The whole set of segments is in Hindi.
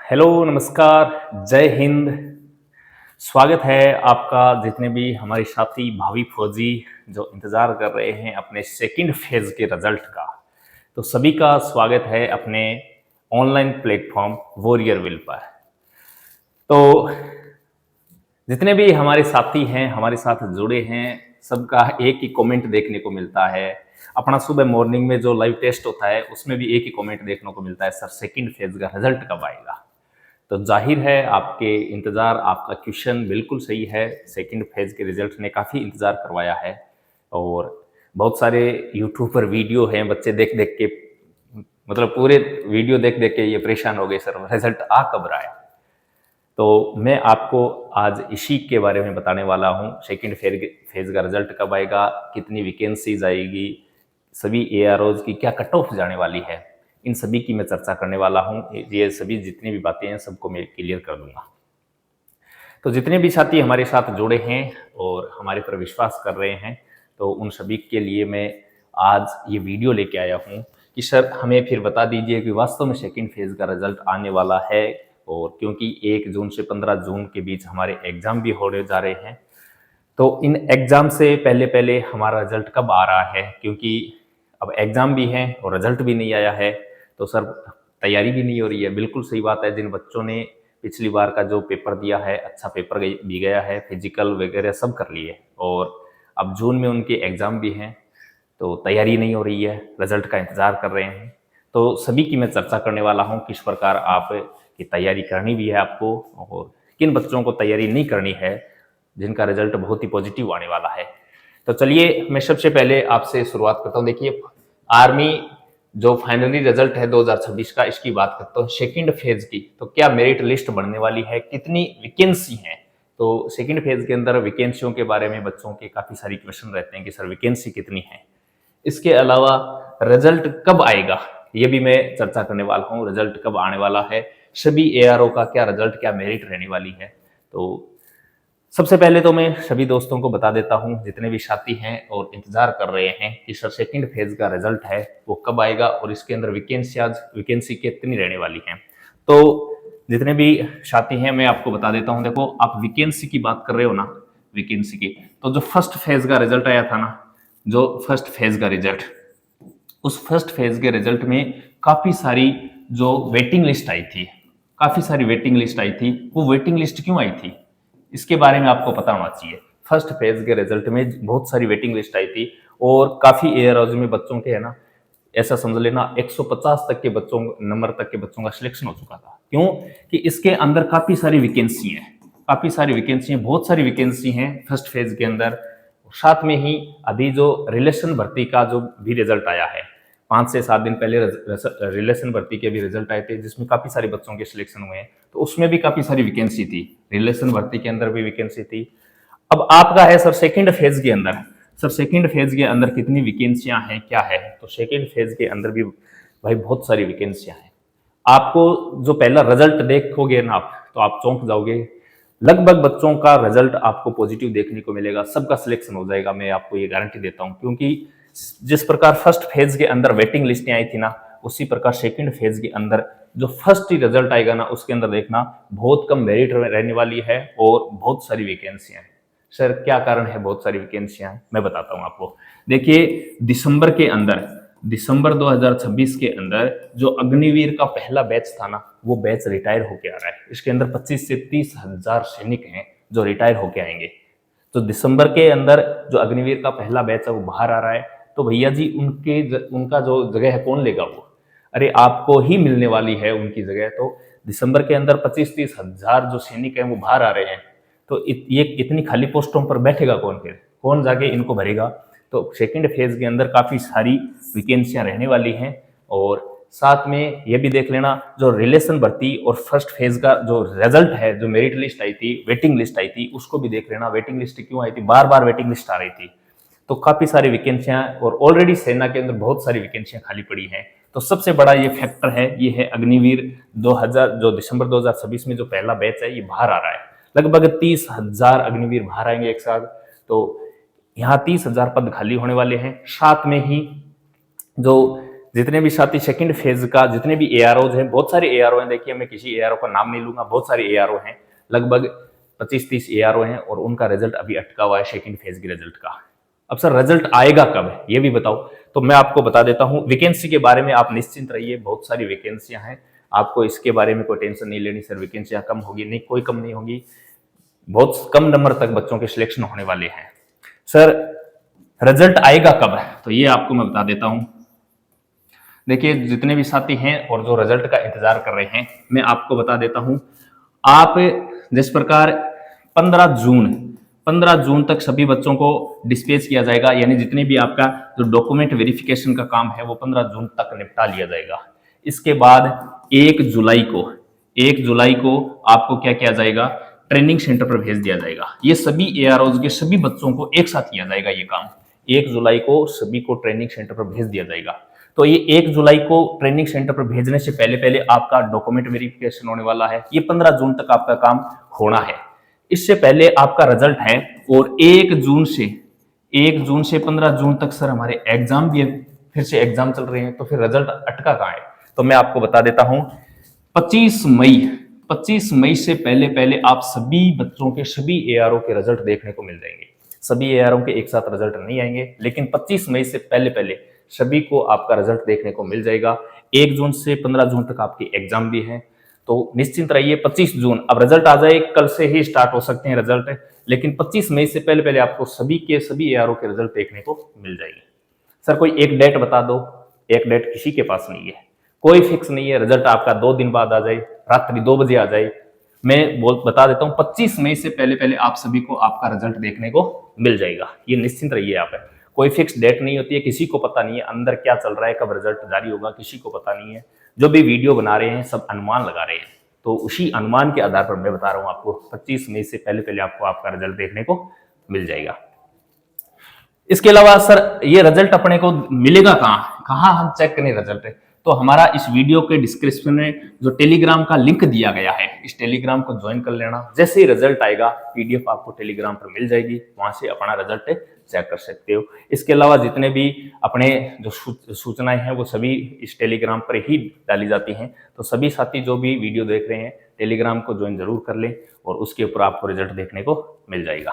हेलो, नमस्कार, जय हिंद। स्वागत है आपका जितने भी हमारे साथी भावी फौजी जो इंतज़ार कर रहे हैं अपने सेकंड फेज़ के रिज़ल्ट का। तो सभी का स्वागत है अपने ऑनलाइन प्लेटफ़ॉर्म वॉरियर विल पर। तो जितने भी हमारे साथी हैं, हमारे साथ जुड़े हैं, सबका एक ही कमेंट देखने को मिलता है। अपना सुबह मॉर्निंग में जो लाइव टेस्ट होता है, उसमें भी एक ही कमेंट देखने को मिलता है, सर सेकंड फेज़ का रिज़ल्ट कब आएगा? तो ज़ाहिर है आपके इंतज़ार, आपका क्वेश्चन बिल्कुल सही है। सेकंड फेज़ के रिज़ल्ट ने काफ़ी इंतज़ार करवाया है और बहुत सारे यूट्यूब पर वीडियो हैं, बच्चे देख-देख के मतलब पूरे वीडियो देख-देख के ये परेशान हो गए, सर रिज़ल्ट आ कब रहा है? तो मैं आपको आज इसी के बारे में बताने वाला हूँ। सेकंड फेज़ का रिज़ल्ट कब आएगा? कितनी वैकेंसीज़ आएगी? सभी एआरओज़ की क्या कट ऑफ जाने वाली है? इन सभी की मैं चर्चा करने वाला हूँ। ये सभी जितनी भी बातें हैं सबको मैं क्लियर कर दूँगा। तो जितने भी साथी हमारे साथ जुड़े हैं और हमारे पर विश्वास कर रहे हैं, तो उन सभी के लिए मैं आज ये वीडियो लेके आया हूँ कि सर हमें फिर बता दीजिए कि वास्तव में सेकंड फेज़ का रिज़ल्ट आने वाला है। और क्योंकि 1 जून से 15 जून के बीच हमारे एग्ज़ाम भी होने जा रहे हैं, तो इन एग्ज़ाम से पहले-पहले हमारा रिज़ल्ट कब आ रहा है? क्योंकि अब एग्ज़ाम भी हैं और रिज़ल्ट भी नहीं आया है, तो सर तैयारी भी नहीं हो रही है। बिल्कुल सही बात है, जिन बच्चों ने पिछली बार का जो पेपर दिया है, अच्छा पेपर भी गया है, फिज़िकल वगैरह सब कर लिए और अब जून में उनके एग्ज़ाम भी हैं, तो तैयारी नहीं हो रही है, रिज़ल्ट का इंतज़ार कर रहे हैं। तो सभी की मैं चर्चा करने वाला हूँ, किस प्रकार आप की तैयारी करनी भी है आपको और किन बच्चों को तैयारी नहीं करनी है, जिनका रिज़ल्ट बहुत ही पॉजिटिव आने वाला है। तो चलिए मैं सबसे पहले आपसे शुरुआत करता हूँ। देखिए, आर्मी जो फाइनली रिज़ल्ट है 2026 का, इसकी बात करता हूँ सेकंड फेज़ की। तो क्या मेरिट लिस्ट बनने वाली है? कितनी वैकेंसी हैं? तो सेकंड फेज़ के अंदर वैकेंसियों के बारे में बच्चों के काफ़ी सारी क्वेश्चन रहते हैं कि सर वैकेंसी कितनी है? इसके अलावा रिज़ल्ट कब आएगा? ये भी मैं चर्चा करने वाला हूँ, रिज़ल्ट कब आने वाला है? सभी एआरओ का क्या रिज़ल्ट, क्या मेरिट रहने वाली है? तो सबसे पहले तो मैं सभी दोस्तों को बता देता हूँ, जितने भी साथी हैं और इंतज़ार कर रहे हैं कि सर सेकंड फेज़ का रिज़ल्ट है, वो कब आएगा और इसके अंदर वैकेंसी कितनी रहने वाली हैं। तो जितने भी साथी हैं मैं आपको बता देता हूँ। देखो, आप वैकेंसी की बात कर रहे हो ना, वैकेंसी की, तो जो फर्स्ट फेज़ का रिज़ल्ट आया था ना, जो फर्स्ट फेज़ का रिज़ल्ट, उस फर्स्ट फेज़ के रिज़ल्ट में काफ़ी सारी जो वेटिंग लिस्ट आई थी, काफ़ी सारी वेटिंग लिस्ट आई थी। वो वेटिंग लिस्ट क्यों आई थी? इसके बारे में आपको पता होना चाहिए। फर्स्ट फेज़ के रिज़ल्ट में बहुत सारी वेटिंग लिस्ट आई थी और काफ़ी एयरहाउस में बच्चों के है ना, ऐसा समझ लेना 150 तक के बच्चों नंबर तक के बच्चों का सिलेक्शन हो चुका था। क्यों? कि इसके अंदर काफ़ी सारी वैकेंसी हैं, काफ़ी सारी वैकेंसी हैं, बहुत सारी वैकेंसी हैं फर्स्ट फेज़ के अंदर। साथ में ही अभी जो रिलेशन भर्ती का जो भी रिज़ल्ट आया है, 5 से 7 दिन पहले रिलेशन भर्ती के भी रिज़ल्ट आए थे, जिसमें काफ़ी सारे बच्चों के सिलेक्शन हुए हैं। तो उसमें भी काफ़ी सारी वैकेंसी थी, रिलेशन भर्ती के अंदर भी वैकेंसी थी। अब आपका है सर सेकंड फेज़ के अंदर, सर सेकंड फेज़ के अंदर कितनी वैकेंसियाँ हैं, क्या है? तो सेकंड फेज़ के अंदर भी भाई बहुत सारी वैकेंसियाँ हैं। आपको जो पहला रिज़ल्ट देखोगे ना आप, तो आप चौंक जाओगे। लगभग बच्चों का रिज़ल्ट आपको पॉजिटिव देखने को मिलेगा, सबका सिलेक्शन हो जाएगा, मैं आपको ये गारंटी देता हूँ। क्योंकि जिस प्रकार फर्स्ट फेज़ के अंदर वेटिंग लिस्टें आई थी ना, उसी प्रकार सेकंड फेज़ के अंदर जो फर्स्ट ही रिज़ल्ट आएगा ना, उसके अंदर देखना बहुत कम मेरिट रहने वाली है और बहुत सारी वैकेंसियाँ हैं। सर क्या कारण है बहुत सारी वैकेंसियाँ हैं? मैं बताता हूँ आपको। देखिए, दिसंबर 2026 के अंदर जो अग्निवीर का पहला बैच था ना, वो बैच रिटायर होके आ रहा है। इसके अंदर 25 से 30 हजार सैनिक हैं जो रिटायर होके आएंगे। तो दिसंबर के अंदर जो अग्निवीर का पहला बैच है वो बाहर आ रहा है। तो भैया जी उनका जो जगह है कौन लेगा वो? अरे आपको ही मिलने वाली है उनकी जगह। तो दिसंबर के अंदर 25-30 हजार जो सैनिक हैं वो बाहर आ रहे हैं। तो ये इतनी खाली पोस्टों पर बैठेगा कौन फिर? कौन जाके इनको भरेगा? तो सेकंड फेज के अंदर काफ़ी सारी वैकेंसियां रहने वाली हैं। और साथ में ये भी देख लेना, जो रिलेशन भर्ती और फर्स्ट फेज का जो रिजल्ट है, जो मेरिट लिस्ट आई थी, वेटिंग लिस्ट आई थी, उसको भी देख लेना। वेटिंग लिस्ट क्यों आई थी? बार बार वेटिंग लिस्ट आ रही थी। तो काफ़ी सारी वैकेंसियां और ऑलरेडी सेना के अंदर बहुत सारी वैकेंसियां खाली पड़ी हैं। तो सबसे बड़ा ये फैक्टर है, ये है अग्निवीर 2000 जो दिसंबर 2026 में जो पहला बैच है ये बाहर आ रहा है। लगभग 30,000 अग्निवीर बाहर आएंगे एक साथ। तो यहाँ 30,000 पद खाली होने वाले हैं। साथ में ही जो जितने भी साथी सेकंड फेज का, जितने भी एआरओज हैं, बहुत सारे एआरओ हैं, देखिए मैं किसी एआरओ का नाम नहीं लूंगा, बहुत सारे एआरओ हैं, लगभग 25-30 एआरओ हैं और उनका रिजल्ट अभी अटका हुआ है सेकंड फेज के रिजल्ट का। अब सर रिजल्ट आएगा कब, ये भी बताओ। तो मैं आपको बता देता हूं, वैकेंसी के बारे में आप निश्चिंत रहिए, बहुत सारी वैकेंसियां हैं, आपको इसके बारे में कोई टेंशन नहीं लेनी। सर वैकेंसियां कम होगी, नहीं, कोई कम नहीं होगी, बहुत कम नंबर तक बच्चों के सिलेक्शन होने वाले हैं। सर रिजल्ट आएगा कब, तो ये आपको मैं बता देता हूं। देखिए जितने भी साथी हैं और जो रिजल्ट का इंतजार कर रहे हैं, मैं आपको बता देता हूं, आप जिस प्रकार 15 जून तक सभी बच्चों को डिस्पैच किया जाएगा, यानी जितने भी आपका जो डॉक्यूमेंट वेरिफिकेशन का काम है वो 15 जून तक निपटा लिया जाएगा। इसके बाद 1 जुलाई को आपको क्या किया जाएगा, ट्रेनिंग सेंटर पर भेज दिया जाएगा। ये सभी एआरओज के सभी बच्चों को एक साथ किया जाएगा ये काम। 1 जुलाई को सभी को ट्रेनिंग सेंटर पर भेज दिया जाएगा। तो ये 1 जुलाई को ट्रेनिंग सेंटर पर भेजने से पहले पहले आपका डॉक्यूमेंट वेरिफिकेशन होने वाला है। ये 15 जून तक आपका काम होना है। इससे पहले आपका रिजल्ट है और 1 जून से 15 जून तक सर हमारे एग्जाम भी है, फिर से एग्जाम चल रहे हैं, तो फिर रिजल्ट अटका कहाँ है। तो मैं आपको बता देता हूं, 25 मई से पहले पहले आप सभी बच्चों के सभी एआरओ के रिजल्ट देखने को मिल जाएंगे। सभी एआरओ के एक साथ रिजल्ट नहीं आएंगे, लेकिन 25 मई से पहले पहले सभी को आपका रिजल्ट देखने को मिल जाएगा। 1 जून से 15 जून तक आपके एग्जाम भी हैं, तो निश्चिंत रहिए। 25 जून अब रिजल्ट आ जाए, कल से ही स्टार्ट हो सकते हैं रिजल्ट, लेकिन 25 मई से पहले पहले आपको सभी के सभी एआरओ के रिजल्ट देखने को मिल जाएंगे। सर कोई एक डेट बता दो, एक डेट किसी के पास नहीं है, कोई फिक्स नहीं है। रिजल्ट आपका 2 दिन बाद आ जाए, रात्रि 2 बजे आ जाए, मैं बता देता हूं 25 मई से पहले पहले आप सभी को आपका रिजल्ट देखने को मिल जाएगा। ये निश्चिंत रहिए आप, कोई फिक्स डेट नहीं होती है, किसी को पता नहीं है अंदर क्या चल रहा है, कब रिजल्ट जारी होगा, किसी को पता नहीं है। जो भी वीडियो बना रहे हैं सब अनुमान लगा रहे हैं, तो उसी अनुमान के आधार पर मैं बता रहा हूं आपको 25 मई से पहले पहले आपको आपका रिजल्ट देखने को मिल जाएगा। इसके अलावा सर ये रिजल्ट अपने को मिलेगा कहाँ हम चेक करें रिजल्ट, तो हमारा इस वीडियो के डिस्क्रिप्शन में जो टेलीग्राम का लिंक दिया गया है, इस टेलीग्राम को ज्वाइन कर लेना। जैसे ही रिजल्ट आएगा पीडीएफ आपको टेलीग्राम पर मिल जाएगी, वहां से अपना रिजल्ट चेक कर सकते हो। इसके अलावा जितने भी अपने जो सूचनाएं हैं वो सभी इस टेलीग्राम पर ही डाली जाती हैं, तो सभी साथी जो भी वीडियो देख रहे हैं टेलीग्राम को ज्वाइन जरूर कर लें और उसके ऊपर आपको रिजल्ट देखने को मिल जाएगा।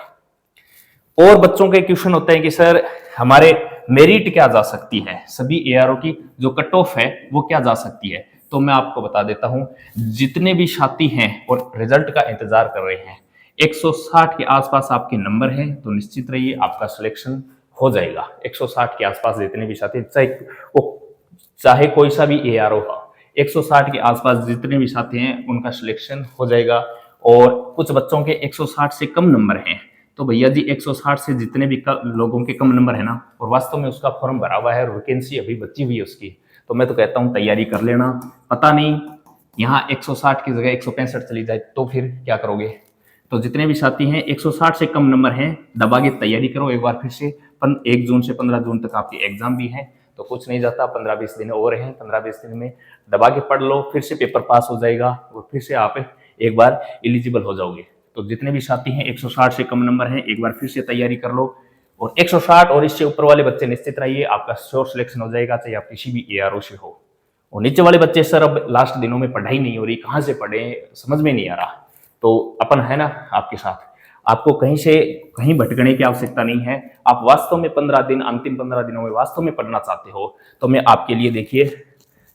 और बच्चों के क्वेश्चन होते हैं कि सर हमारे मेरिट क्या जा सकती है, सभी एआरओ की जो कट ऑफ है वो क्या जा सकती है, तो मैं आपको बता देता हूं। जितने भी साथी हैं और रिजल्ट का इंतजार कर रहे हैं, 160 के आसपास आपके नंबर हैं, तो निश्चित रहिए आपका सिलेक्शन हो जाएगा। 160 के आसपास जितने भी साथी, चाहे कोई सा भी एआरओ हो, 160 के आसपास जितने भी साथी हैं उनका सिलेक्शन हो जाएगा। और कुछ बच्चों के 160 से कम नंबर हैं, तो भैया जी 160 से जितने भी लोगों के कम नंबर है ना, और वास्तव में उसका फॉर्म भरा हुआ है और वैकेंसी अभी बची हुई है उसकी, तो मैं तो कहता हूं तैयारी कर लेना। पता नहीं यहाँ 160 की जगह 165 चली जाए तो फिर क्या करोगे। तो जितने भी साथी हैं 160 से कम नंबर हैं, दबा के तैयारी करो एक बार फिर से। 1 जून से 15 जून तक आपके एग्जाम भी हैं, तो कुछ नहीं जाता, 15-20 दिन और हैं, 15-20 दिन में दबा के पढ़ लो, फिर से पेपर पास हो जाएगा और फिर से आप एक बार एलिजिबल हो जाओगे। तो जितने भी साथी हैं 160 से कम नंबर हैं, एक बार फिर से तैयारी कर लो। और 160 और इससे ऊपर वाले बच्चे निश्चित रहिए आपका श्योर सिलेक्शन हो जाएगा, चाहे आप किसी भी एआरओ से हो। और नीचे वाले बच्चे सर अब लास्ट दिनों में पढ़ाई नहीं हो रही, कहाँ से पढ़े समझ में नहीं आ रहा, तो अपन है ना आपके साथ, आपको कहीं से कहीं भटकने की आवश्यकता नहीं है। आप वास्तव में 15 दिन, अंतिम 15 दिनों में वास्तव में पढ़ना चाहते हो, तो मैं आपके लिए देखिए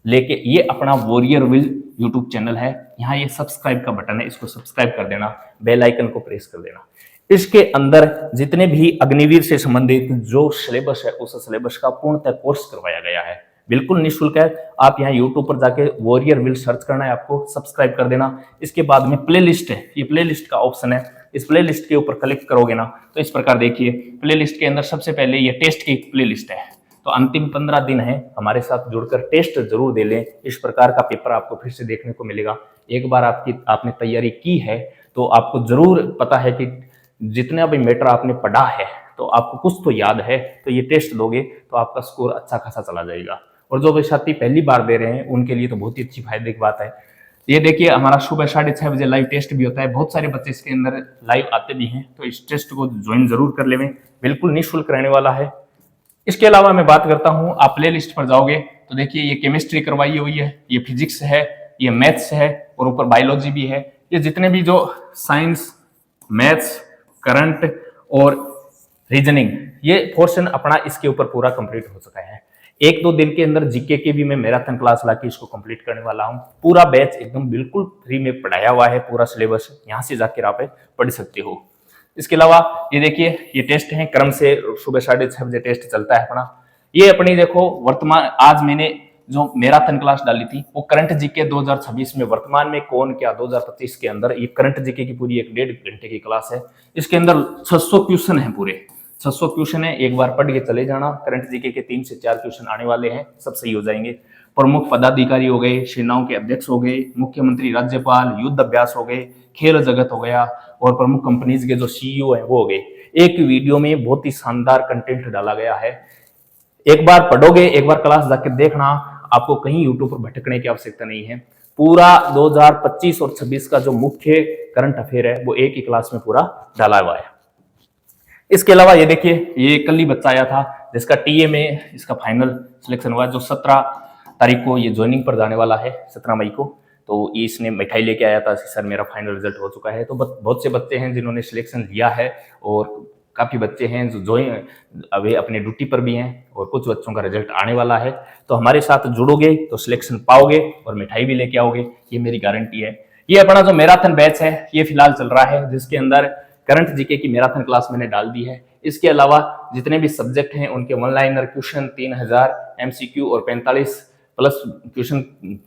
लेके ये अपना वॉरियर विल यूट्यूब चैनल है, यहाँ ये सब्सक्राइब का बटन है, इसको सब्सक्राइब कर देना, बेल आइकन को प्रेस कर देना। इसके अंदर जितने भी अग्निवीर से संबंधित जो सिलेबस है उस सिलेबस का पूर्णतः कोर्स करवाया गया है, बिल्कुल निःशुल्क है। आप यहाँ यूट्यूब पर जाके वॉरियर विल सर्च करना है, आपको सब्सक्राइब कर देना। इसके बाद में प्ले लिस्ट है, ये प्ले लिस्ट का ऑप्शन है, इस प्ले लिस्ट के ऊपर क्लिक करोगे ना तो इस प्रकार देखिए प्ले लिस्ट के अंदर सबसे पहले ये टेस्ट की प्ले लिस्ट है। तो अंतिम 15 दिन है, हमारे साथ जुड़कर टेस्ट जरूर दे लें, इस प्रकार का पेपर आपको फिर से देखने को मिलेगा। एक बार आपने तैयारी की है तो आपको जरूर पता है कि जितना भी मैटर आपने पढ़ा है तो आपको कुछ तो याद है, तो ये टेस्ट दोगे तो आपका स्कोर अच्छा खासा चला जाएगा। और जो साथी पहली बार दे रहे हैं उनके लिए तो बहुत ही अच्छी फायदे की बात है। ये देखिए हमारा सुबह 6:30 बजे लाइव टेस्ट भी होता है, बहुत सारे बच्चे इसके अंदर लाइव आते भी हैं, तो इस टेस्ट को ज्वाइन जरूर कर लें, बिल्कुल निःशुल्क रहने वाला है। इसके अलावा मैं बात करता हूं, आप प्ले लिस्ट पर जाओगे तो देखिए ये केमिस्ट्री करवाई हुई है, ये फिजिक्स है, ये मैथ्स है और ऊपर बायोलॉजी भी है। ये जितने भी जो साइंस, मैथ्स, करंट और रीजनिंग, ये पोर्शन अपना इसके ऊपर पूरा कंप्लीट हो चुका है। एक दो दिन के अंदर जीके की भी मैं मैराथन क्लास लाके इसको कंप्लीट करने वाला हूँ। पूरा बैच एकदम बिल्कुल फ्री में पढ़ाया हुआ है, पूरा सिलेबस यहाँ से जाकर आप पढ़ सकते हो। इसके अलावा ये देखिए ये टेस्ट है, क्रम से सुबह 6:30 बजे टेस्ट चलता है अपना। ये अपनी देखो वर्तमान, आज मैंने जो मैराथन क्लास डाली थी वो करंट जीके 2026 में वर्तमान में कौन क्या 2025 के अंदर, ये करंट जीके की पूरी 1.5 घंटे की क्लास है। इसके अंदर 600 क्वेश्चन है, पूरे 600 क्वेश्चन है। एक बार पढ़ के चले जाना। करंट जीके के 3 से 4 क्वेश्चन आने वाले हैं, सब सही हो जाएंगे। प्रमुख पदाधिकारी हो गए, सेनाओं के अध्यक्ष हो गए, मुख्यमंत्री, राज्यपाल, युद्ध अभ्यास हो गए, खेल जगत हो गया और प्रमुख कंपनीज के जो सीईओ हैं वो हो गए। एक वीडियो में बहुत ही शानदार कंटेंट डाला गया है। एक बार पढ़ोगे, एक बार क्लास जाकर देखना, आपको कहीं यूट्यूब पर भटकने की आवश्यकता नहीं है। पूरा 2025 और 26 का जो मुख्य करंट अफेयर है वो एक ही क्लास में पूरा डाला हुआ है। इसके अलावा ये देखिए ये कल ही बच्चा आया था जिसका टीए में इसका फाइनल सिलेक्शन हुआ, जो 17 तारीख को ये ज्वाइनिंग पर जाने वाला है, 17 मई को। तो इसने मिठाई लेके आया था, सर मेरा फाइनल रिजल्ट हो चुका है। तो बहुत से बच्चे हैं जिन्होंने सिलेक्शन लिया है और काफ़ी बच्चे हैं जो अभी अपने ड्यूटी पर भी हैं और कुछ बच्चों का रिजल्ट आने वाला है। तो हमारे साथ जुड़ोगे तो सिलेक्शन पाओगे और मिठाई भी लेके आओगे, ये मेरी गारंटी है। ये अपना जो मैराथन बैच है ये फिलहाल चल रहा है, जिसके अंदर करंट जीके की मैराथन क्लास मैंने डाल दी है। इसके अलावा जितने भी सब्जेक्ट हैं उनके वन लाइनर क्वेश्चन 3000 एमसीक्यू और 45 प्लस क्वेश्चन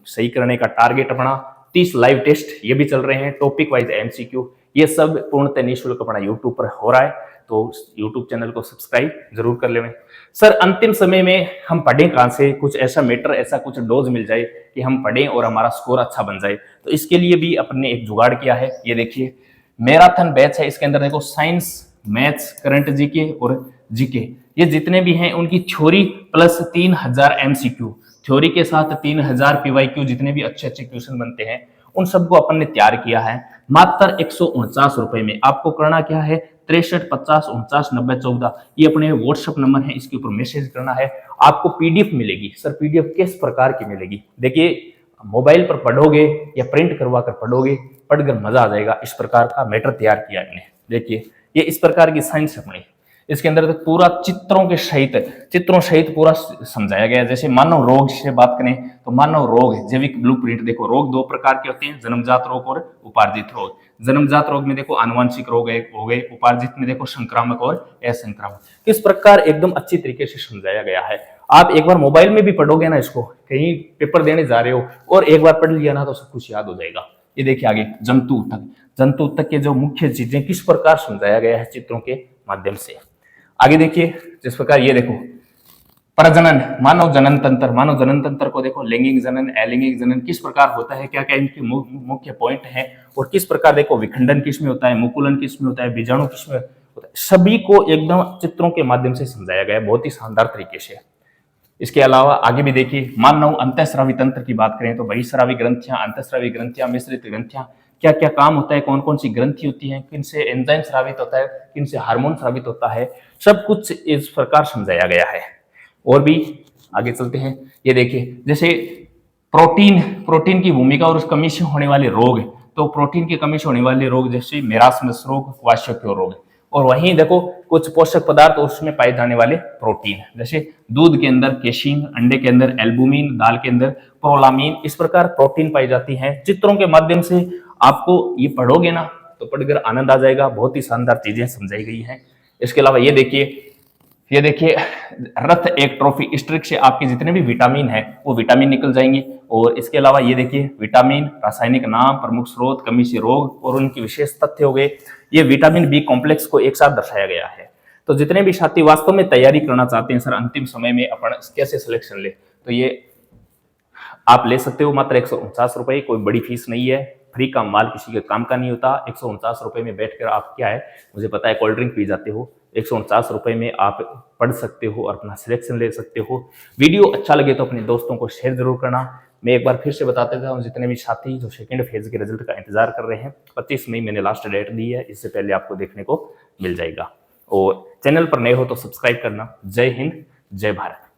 सही करने का टारगेट अपना, 30 लाइव टेस्ट ये भी चल रहे हैं, टॉपिक वाइज एमसीक्यू, ये सब पूर्णतः निःशुल्क अपना यूट्यूब पर हो रहा है। तो यूट्यूब चैनल को सब्सक्राइब जरूर कर लें। सर अंतिम समय में हम पढ़ें कहाँ से, कुछ ऐसा मैटर, ऐसा कुछ डोज मिल जाए कि हम पढ़ें और हमारा स्कोर अच्छा बन जाए, तो इसके लिए भी अपने एक जुगाड़ किया है। ये देखिए मैराथन बैच है, इसके अंदर देखो साइंस, मैथ्स, करंट जीके और जीके, ये जितने भी हैं उनकी थ्योरी प्लस 3000 एमसीक्यू, थ्योरी के साथ 3000 पीवाईक्यू, जितने भी अच्छे अच्छे क्वेश्चन बनते हैं उन सबको अपन ने तैयार किया है मात्र 149 रुपए में। आपको करना क्या है, 63 50 49 90 14, ये अपने व्हाट्सएप नंबर है, इसके ऊपर मैसेज करना है। आपको पीडीएफ मिलेगी। सर पीडीएफ किस प्रकार की मिलेगी, देखिए मोबाइल पर पढ़ोगे या प्रिंट करवा कर पढ़ोगे, पढ़कर मजा आ जाएगा। इस प्रकार का मैटर तैयार किया इन्हें, देखिए ये इस प्रकार की साइंस अपनी, इसके अंदर तो पूरा चित्रों सहित पूरा समझाया गया है। जैसे मानव रोग से बात करें तो मानव रोग जैविक ब्लूप्रिंट, देखो रोग 2 प्रकार के होते हैं, जन्मजात रोग और उपार्जित रोग। जन्मजात रोग में देखो आनुवंशिक रोग हो गए, उपार्जित में देखो संक्रामक और असंक्रामक, किस प्रकार एकदम अच्छी तरीके से समझाया गया है। आप एक बार मोबाइल में भी पढ़ोगे ना, इसको कहीं पेपर देने जा रहे हो और एक बार पढ़ लिया ना तो सब कुछ याद हो जाएगा। ये देखिए आगे जंतु तक के जो मुख्य चीजें किस प्रकार समझाया गया है चित्रों के माध्यम से। आगे देखिए जिस प्रकार ये देखो प्रजनन, मानव जनन तंत्र को देखो, लैंगिक जनन, अलिंगिक जनन किस प्रकार होता है, क्या क्या इनके मुख्य पॉइंट हैं और किस प्रकार देखो विखंडन किस में होता है, मुकुलन किस में होता है, बीजाणु किस में होता है, सभी को एकदम चित्रों के माध्यम से समझाया गया है बहुत ही शानदार तरीके से। इसके अलावा आगे भी देखिए मानव अंतःस्रावी तंत्र की बात करें तो बहिस्रावी ग्रंथियां, अंतःस्रावी ग्रंथियां, मिश्रित ग्रंथियां, क्या क्या काम होता है, कौन कौन सी ग्रंथि होती है, किन से एंजाइम स्रावित होता है, किन से हार्मोन स्रावित होता है, सब कुछ इस प्रकार समझाया गया है। और भी आगे चलते हैं। ये देखिए जैसे प्रोटीन की भूमिका और उस कमी से होने वाले रोग, तो प्रोटीन की कमी से होने वाले रोग जैसे मेरास्मस रोग, क्वाशक्योर रोग, और वहीं देखो कुछ पोषक पदार्थ उसमें पाए जाने वाले प्रोटीन, जैसे दूध के अंदर केशिन, अंडे के अंदर एल्बुमिन, दाल के अंदर प्रोलामीन, इस प्रकार प्रोटीन पाई जाती है। चित्रों के माध्यम से आपको ये पढ़ोगे ना तो पढ़कर आनंद आ जाएगा, बहुत ही शानदार चीजें समझाई गई हैं। इसके अलावा ये देखिए रथ एक ट्रॉफी, इस ट्रिक से आपके जितने भी विटामिन है वो विटामिन निकल जाएंगे। और इसके अलावा ये देखिए विटामिन, रासायनिक नाम, प्रमुख स्रोत, कमी से रोग और उनकी विशेष तथ्य हो गए। ये विटामिन बी कॉम्प्लेक्स को एक साथ दर्शाया गया है। तो जितने भी साथी वास्तव में तैयारी करना चाहते हैं सर अंतिम समय में अपन कैसे सिलेक्शन ले, तो ये आप ले सकते हो मात्र 149 रुपए, कोई बड़ी फीस नहीं है, फ्री का माल किसी के काम का नहीं होता। 149 रुपए में बैठकर आप क्या है, मुझे पता है कोल्ड ड्रिंक पी जाते हो, 149 रुपए में आप पढ़ सकते हो और अपना सिलेक्शन ले सकते हो। वीडियो अच्छा लगे तो अपने दोस्तों को शेयर जरूर करना। मैं एक बार फिर से बता देता हूँ, जितने भी साथी जो सेकंड फेज के रिजल्ट का इंतजार कर रहे हैं, 25 मई मैंने लास्ट डेट दी है, इससे पहले आपको देखने को मिल जाएगा। और चैनल पर नए हो तो सब्सक्राइब करना। जय हिंद, जय भारत।